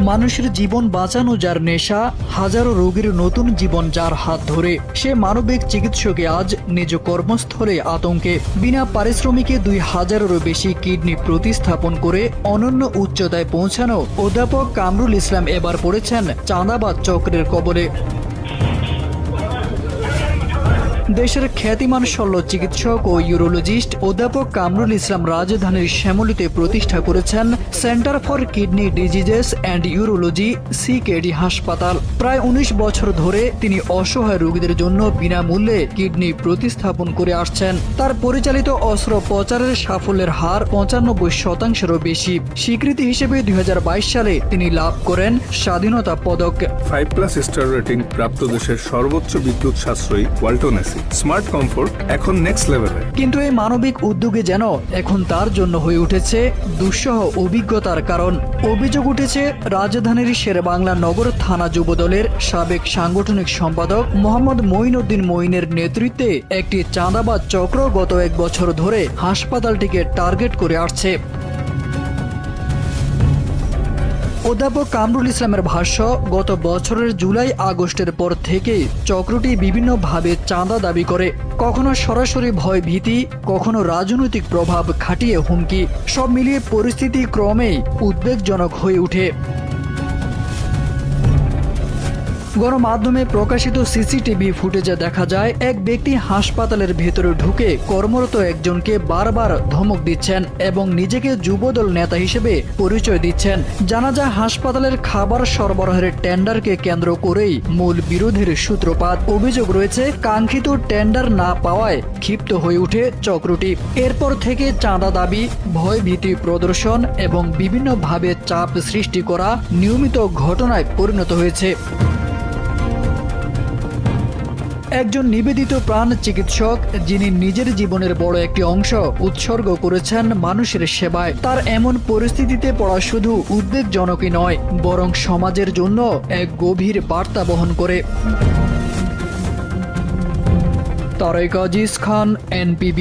মানুষের জীবন বাঁচানো যার নেশা, হাজারো রোগীর নতুন জীবন যার হাত ধরে, সে মানবিক চিকিৎসকে আজ নিজ কর্মস্থলে আতঙ্কে। বিনা পারিশ্রমিকে 2000-এরও বেশি কিডনি প্রতিস্থাপন করে অনন্য উচ্চতায় পৌঁছানো অধ্যাপক কামরুল ইসলাম এবার পড়েছেন চাঁদাবাজ চক্রের কবলে। দেশের খ্যাতিমান শল্য চিকিৎসক ও ইউরোলজিস্ট অধ্যাপক কামরুল ইসলাম রাজধানীর শ্যামলীতে প্রতিষ্ঠা করেছেন centre for kidney diseases and urology CKD হাসপাতাল। প্রায় 19 বছর ধরে তিনি অসহায় রোগীদের জন্য বিনামূল্যে কিডনি প্রতিস্থাপন করে আসছেন। তার পরিচালিত অস্ত্রোপচারের সাফল্যের হার 95%-এরও বেশি। স্বীকৃতি হিসেবে 2022 সালে তিনি লাভ করেন স্বাধীনতা পদক। 5+ স্টার রেটিং প্রাপ্ত দেশের সর্বোচ্চ বিদ্যুৎ সাশ্রয়ী ওয়ালটন এসি। স্মার্ট কমফোর্ট এখন নেক্সট লেভেলে। কিন্তু এই মানবিক উদ্যোগে যেন এখন তার জন্য হয়ে উঠেছে দুঃসহ অভিজ্ঞতার কারণ। অভিযোগ উঠেছে রাজধানীর শেরেবাংলা নগর থানা যুবদলের সাবেক সাংগঠনিক সম্পাদক মোহাম্মদ মঈনউদ্দিন মঈনের নেতৃত্বে একটি চাঁদাবাজ চক্র গত 1 বছর ধরে হাসপাতালটিকে টার্গেট করে আসছে। অধ্যাপক কামরুল ইসলামের ভাষ্য, গত বছরের জুলাই-আগস্টের পর থেকেই চক্রটি বিভিন্নভাবে চাঁদা দাবি করে। কখনো সরাসরি ভয় ভীতি, কখনো রাজনৈতিক প্রভাব খাটিয়ে হুমকি। সব মিলিয়ে পরিস্থিতি ক্রমেই উদ্বেগজনক হয়ে ওঠে। গণমাধ্যমে প্রকাশিত সিসিটিভি ফুটেজে দেখা যায় এক ব্যক্তি হাসপাতালের ভেতরে ঢুকে কর্মরত একজনকে বারবার ধমক দিচ্ছেন এবং নিজেকে যুবদল নেতা হিসেবে পরিচয় দিচ্ছেন। জানা যায় হাসপাতালের খাবার সরবরাহের টেন্ডারকে কেন্দ্র করেই মূল বিরোধের সূত্রপাত। অভিযোগ রয়েছে কাঙ্ক্ষিত টেন্ডার না পাওয়ায় ক্ষিপ্ত হয়ে ওঠে চক্রটি। এরপর থেকে চাঁদা দাবি, ভয়ভীতি প্রদর্শন এবং বিভিন্নভাবে চাপ সৃষ্টি করা নিয়মিত ঘটনায় পরিণত হয়েছে। একজন নিবেদিত প্রাণ চিকিৎসক, যিনি নিজের জীবনের বড় একটি অংশ উৎসর্গ করেছেন মানুষের সেবায়, তার এমন পরিস্থিতিতে পড়া শুধু উদ্বেগজনকই নয়, বরং সমাজের জন্য এক গভীর বার্তা বহন করে। তারেক আজিজ খান, NPB।